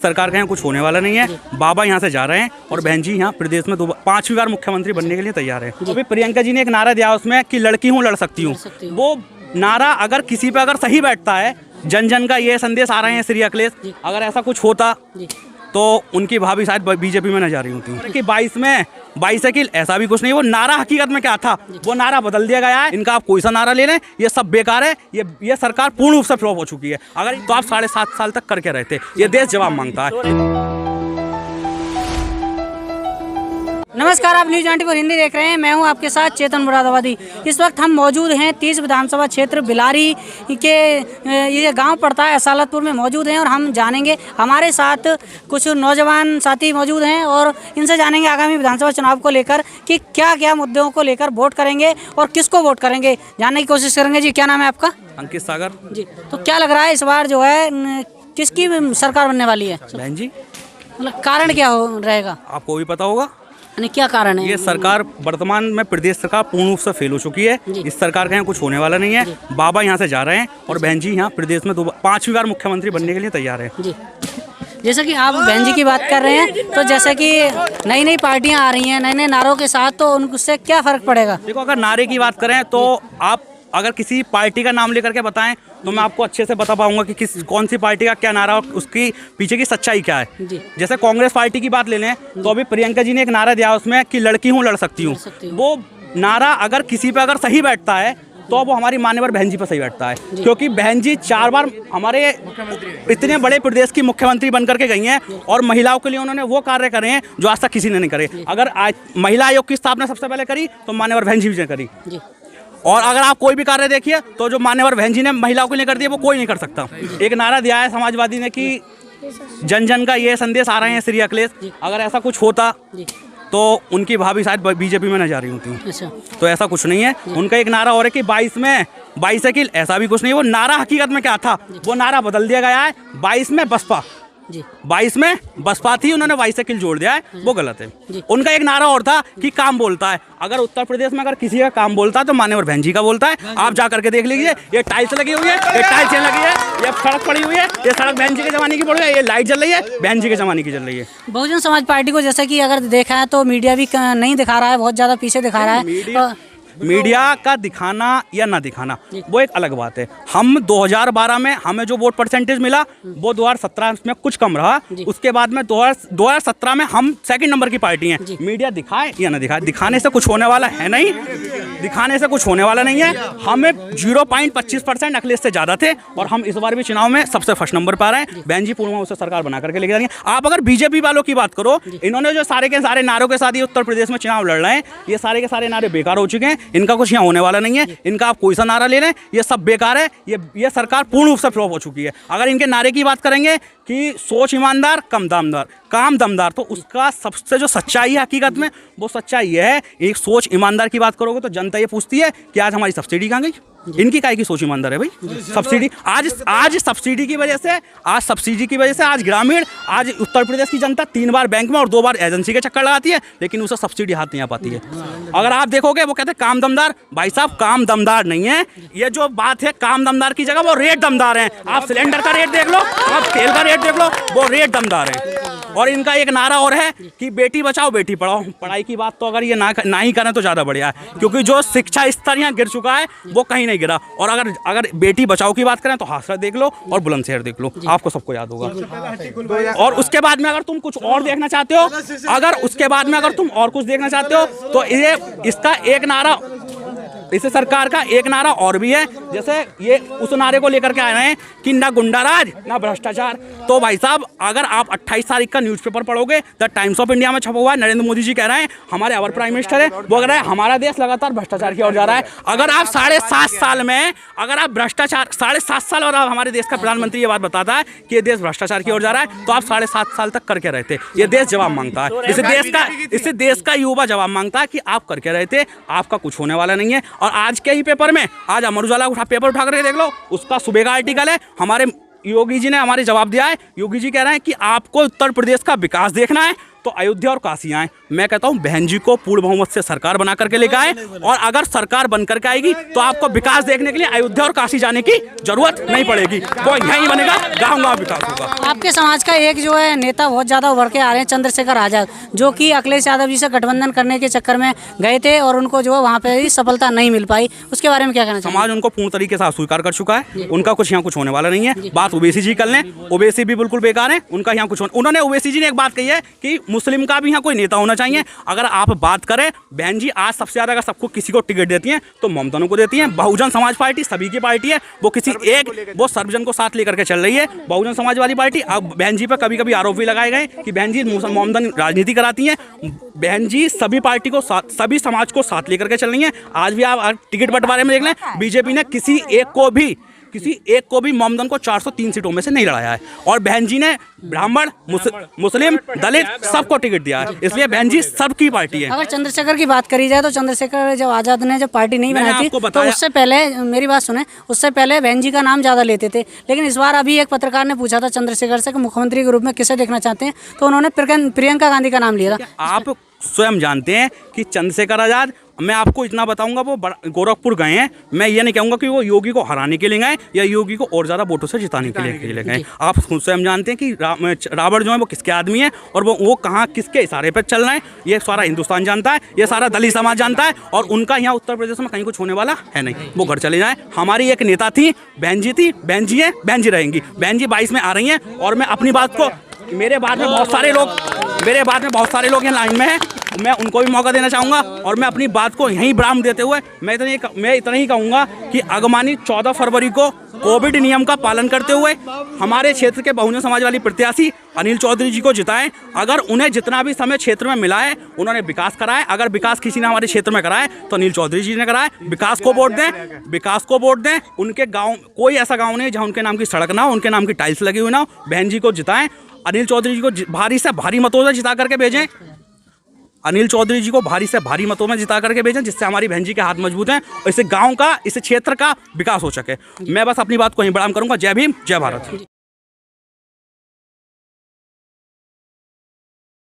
सरकार का यहाँ कुछ होने वाला नहीं है। बाबा यहाँ से जा रहे हैं और बहन जी यहाँ प्रदेश में 5वीं बार मुख्यमंत्री बनने के लिए तैयार है। अभी प्रियंका जी ने एक नारा दिया उसमें कि लड़की हूँ लड़ सकती हूँ। वो नारा अगर किसी पे अगर सही बैठता है, जन जन का ये संदेश आ रहे हैं श्री अखिलेश, अगर ऐसा कुछ होता तो उनकी भाभी शायद बीजेपी में न जा रही होती कि 22 में बाइसाइकिल, ऐसा भी कुछ नहीं। वो नारा हकीकत में क्या था, वो नारा बदल दिया गया है। इनका आप कोई सा नारा ले लें, ये सब बेकार है। ये सरकार पूर्ण रूप से फ्लॉप हो चुकी है। अगर तो आप 7.5 साल तक करके रहते, ये देश जवाब मांगता है। नमस्कार, आप न्यूज़ 94 हिंदी देख रहे हैं। मैं हूं आपके साथ चेतन मुरादाबादी। इस वक्त हम मौजूद हैं 30 विधानसभा क्षेत्र बिलारी के ये गांव पड़ता है असालतपुर में मौजूद हैं और हम जानेंगे। हमारे साथ कुछ नौजवान साथी मौजूद हैं और इनसे जानेंगे आगामी विधानसभा चुनाव को लेकर कि क्या क्या मुद्दों को लेकर वोट करेंगे और किसको वोट करेंगे, जानने की कोशिश करेंगे। जी, क्या नाम है आपका? अंकित सागर जी। तो क्या लग रहा है इस बार जो है किसकी सरकार बनने वाली है? बहन जी, मतलब कारण क्या रहेगा, आपको भी पता होगा। क्या कारण है? ये सरकार वर्तमान में प्रदेश सरकार पूर्ण रूप से फेल हो चुकी है। इस सरकार का यहाँ कुछ होने वाला नहीं है। बाबा यहाँ से जा रहे हैं और बहन जी यहाँ प्रदेश में 5वीं बार मुख्यमंत्री बनने के लिए तैयार है। जी। जैसा कि आप बहन जी की बात कर रहे हैं, तो जैसे कि नई नई पार्टियां आ रही हैं नए नए नारों के साथ, तो उनसे क्या फर्क पड़ेगा? देखो, अगर नारे की बात करें तो आप अगर किसी पार्टी का नाम लेकर के बताएं तो मैं आपको अच्छे से बता पाऊंगा कि कौन सी पार्टी का क्या नारा और उसकी पीछे की सच्चाई क्या है। जैसे कांग्रेस पार्टी की बात ले लें तो अभी प्रियंका जी ने एक नारा दिया उसमें कि लड़की हूँ लड़ सकती हूँ। वो नारा अगर किसी पे अगर सही बैठता है तो वो हमारी मान्यवर बहन जी पर सही बैठता है, क्योंकि बहन जी 4 बार हमारे इतने बड़े प्रदेश की मुख्यमंत्री बन करके गई हैं और महिलाओं के लिए उन्होंने वो कार्य करे हैं जो आज तक किसी ने नहीं करे। अगर आज महिला आयोग की स्थापना सबसे पहले करी तो मान्यवर बहन जी ने करी, और अगर आप कोई भी कार्य देखिए तो जो मान्यवर बहन जी ने महिलाओं के लिए कर दिया वो कोई नहीं कर सकता। एक नारा दिया है समाजवादी ने कि जन जन का ये संदेश आ रहे हैं श्री अखिलेश, अगर ऐसा कुछ होता तो उनकी भाभी शायद बीजेपी में न जा रही होती। तो ऐसा कुछ नहीं है। उनका एक नारा और है कि 22 में बाइसाइकिल, ऐसा भी कुछ नहीं। वो नारा हकीकत में क्या था, वो नारा बदल दिया गया है। 22 में बसपा, 22 में बसपा थी, उन्होंने बाइसाइकिल जोड़ दिया है, वो गलत है। उनका एक नारा और था कि काम बोलता है। अगर उत्तर प्रदेश में अगर किसी का काम बोलता है तो मान्यवर बहन जी का बोलता है। आप जा करके देख लीजिए, ये टाइल्स लगी हुई है, ये टाइल्स लगी है, ये सड़क पड़ी हुई है, ये सड़क बहन जी के जमाने की पड़ी है, ये लाइट जल रही है बहन जी के जमाने की जल रही है। बहुजन समाज पार्टी को जैसे कि अगर देखा है तो मीडिया भी नहीं दिखा रहा है, बहुत ज्यादा पीछे दिखा रहा है। मीडिया का दिखाना या ना दिखाना वो एक अलग बात है। हम 2012 में हमें जो वोट परसेंटेज मिला वो 2017 में कुछ कम रहा। उसके बाद में 2017 में हम 2nd नंबर की पार्टी हैं। मीडिया दिखाए या ना दिखाए, दिखाने से कुछ होने वाला है नहीं, दिखाने से कुछ होने वाला नहीं है। हमें 0.25% अखिलेश से ज़्यादा थे और हम इस बार भी चुनाव में सबसे फर्स्ट नंबर पर आ रहे हैं। बहन जी पूर्ण रूप से सरकार बना करके लेके जाएंगे। आप अगर बीजेपी वालों की बात करो, इन्होंने जो सारे के सारे नारों के साथ ये उत्तर प्रदेश में चुनाव लड़ रहे हैं, ये सारे के सारे नारे बेकार हो चुके हैं। इनका कुछ यहाँ होने वाला नहीं है। इनका आप कोई सा नारा ले लें, ये सब बेकार है। ये सरकार पूर्ण रूप से फ्लॉप हो चुकी है। अगर इनके नारे की बात करेंगे कि सोच ईमानदार काम दमदार, तो उसका सबसे जो सच्चाई है हकीकत में वो सच्चाई ये है। एक सोच ईमानदार की बात करोगे तो जनता ये पूछती है कि आज हमारी सब्सिडी कहाँ गई। इनकी काय की सोच ईमानदार है भाई? सब्सिडी आज सब्सिडी की वजह से आज ग्रामीण, आज उत्तर प्रदेश की जनता 3 बार बैंक में और 2 बार एजेंसी के चक्कर लगाती है, लेकिन उसे सब्सिडी हाथ नहीं आ पाती है। अगर आप देखोगे वो कहते हैं काम दमदार, भाई साहब काम दमदार नहीं है। ये जो बात है काम दमदार की जगह वो रेट दमदार है। आप सिलेंडर का रेट देख लो, आप तेल का रेट देख लो, वो रेट दमदार है। और इनका एक नारा और है कि बेटी बचाओ बेटी पढ़ाओ। पढ़ाई की बात तो अगर ये ना ही करें तो ज़्यादा बढ़िया है, क्योंकि जो शिक्षा स्तर यहाँ गिर चुका है वो कहीं नहीं गिरा। और अगर बेटी बचाओ की बात करें तो हाथरस देख लो और बुलंदशहर देख लो, आपको सबको याद होगा। और उसके बाद में अगर तुम कुछ और देखना चाहते हो, तो ये इसका एक नारा, इस सरकार का एक नारा और भी है। जैसे ये उस नारे को लेकर के आए हैं कि ना गुंडाराज ना भ्रष्टाचार। तो भाई साहब, अगर आप 28 तारीख का न्यूज़पेपर पढ़ोगे, द टाइम्स ऑफ इंडिया में छपा हुआ है, नरेंद्र मोदी जी कह रहे हैं, हमारे अवर प्राइम मिनिस्टर है, वो कह रहे हैं हमारा देश लगातार भ्रष्टाचार की ओर जा रहा है। अगर आप 7.5 साल में अगर आप भ्रष्टाचार 7.5 साल और हमारे देश का प्रधानमंत्री ये बात बताता है कि ये देश भ्रष्टाचार की ओर जा रहा है, तो आप 7.5 साल तक करके रहते। ये देश जवाब मांगता है, इसे देश का युवा जवाब मांगता है कि आप करके रहते, आपका कुछ होने वाला नहीं है। और आज के ही पेपर में, आज अमर उजाला पेपर उठा करके देख लो, उसका सुबह का आर्टिकल है। हमारे योगी जी ने हमारे जवाब दिया है। योगी जी कह रहे हैं कि आपको उत्तर प्रदेश का विकास देखना है तो अयोध्या और काशी आए। मैं कहता हूँ बहन जी को पूर्ण बहुमत से सरकार बना करके लेकर आए, और अगर सरकार बन करके आएगी तो आपको विकास देखने के लिए अयोध्या और काशी जाने की जरूरत नहीं पड़ेगी, वो यहीं बनेगा, गाँव विकास होगा। आपके समाज का एक जो है नेता बहुत ज्यादा उभर के आ रहे हैं, चंद्रशेखर आजाद, जो कि अखिलेश यादव जी से गठबंधन करने के चक्कर में गए थे और उनको जो वहाँ पे सफलता नहीं मिल पाई, उसके बारे में क्या कहना चाहिए? समाज उनको पूर्ण तरीके से अस्वीकार कर चुका है, उनका कुछ यहाँ कुछ होने वाला नहीं है। बात ओवैसी जी कर लें, ओवैसी भी बिल्कुल बेकार है, उनका यहाँ कुछ उन्होंने ओवैसी जी ने एक बात कही है कि मुस्लिम का भी यहाँ कोई नेता होना चाहिए। अगर आप बात करें, बहन जी आज सबसे ज्यादा अगर सबको किसी को टिकट देती हैं तो ममता को देती हैं। बहुजन समाज पार्टी सभी की पार्टी है, वो किसी एक वो सर्वजन को साथ लेकर के चल रही है, बहुजन समाज वाली पार्टी। अब बहन जी पर कभी कभी आरोप भी लगाए गए कि बहन जी ममता राजनीति कराती हैं। बहन जी सभी पार्टी को सभी समाज को साथ लेकर के चल रही हैं। आज भी आप टिकट बंटवारे में देख लें, बीजेपी ने किसी एक को भी ममदन को 403 सीटों में से नहीं लड़ाया है, और बहन जी ने ब्राह्मण, मुस्लिम, दलित सबको टिकट दिया है, इसलिए बहन जी सबकी पार्टी है। अगर चंद्रशेखर की बात करी जाए तो चंद्रशेखर जब आजाद ने जब पार्टी नहीं बनाई थी तो उससे पहले, मेरी बात सुने, उससे पहले बहन जी का नाम ज्यादा लेते थे। लेकिन इस बार अभी एक पत्रकार ने पूछा था चंद्रशेखर से कि मुख्यमंत्री के रूप में किसे देखना चाहते हैं, तो उन्होंने प्रियंका गांधी का नाम लिया था। आप स्वयं जानते हैं कि चंद्रशेखर आजाद, मैं आपको इतना बताऊंगा, वो गोरखपुर गए हैं। मैं ये नहीं कहूँगा कि वो योगी को हराने के लिए गए या योगी को और ज़्यादा वोटों से जिताने के लिए गए। आप स्वयं जानते हैं कि रावण जो है वो किसके आदमी है और वो कहाँ किसके इशारे पर चल रहे हैं, ये सारा हिंदुस्तान जानता है, ये सारा दलित समाज जानता है, और उनका यहाँ उत्तर प्रदेश में कहीं कुछ होने वाला है नहीं, वो घर चले जाएँ। हमारी एक नेता थी, बहन जी थी, बहन जी है, बहन जी रहेंगी। बहन जी 22 में आ रही हैं, और मैं अपनी बात को, मेरे बाद में बहुत सारे लोग यहाँ लाइन में हैं, मैं उनको भी मौका देना चाहूँगा, और मैं अपनी बात को यहीं विराम देते हुए मैं इतना ही कहूँगा कि आगामी 14 फरवरी को कोविड नियम का पालन करते हुए हमारे क्षेत्र के बहुजन समाज वाली प्रत्याशी अनिल चौधरी जी को जिताएं। अगर उन्हें जितना भी समय क्षेत्र में मिला है, उन्होंने विकास कराए। अगर विकास किसी ने हमारे क्षेत्र में कराए तो अनिल चौधरी जी ने कराए। विकास को वोट दें। उनके गाँव कोई ऐसा गाँव नहीं जहाँ उनके नाम की सड़क ना हो, उनके नाम की टाइल्स लगी हुई ना हो। बहन जी को जिताएं, अनिल चौधरी जी को भारी से भारी मतों से जिता करके भेजें। अनिल चौधरी जी को भारी से भारी मतों में जिता करके भेजें, जिससे हमारी बहन जी के हाथ मजबूत हैं और इससे गांव का, इस क्षेत्र का विकास हो सके। मैं बस अपनी बात को यहीं बड़ाम करूंगा। जय भीम, जय भारत।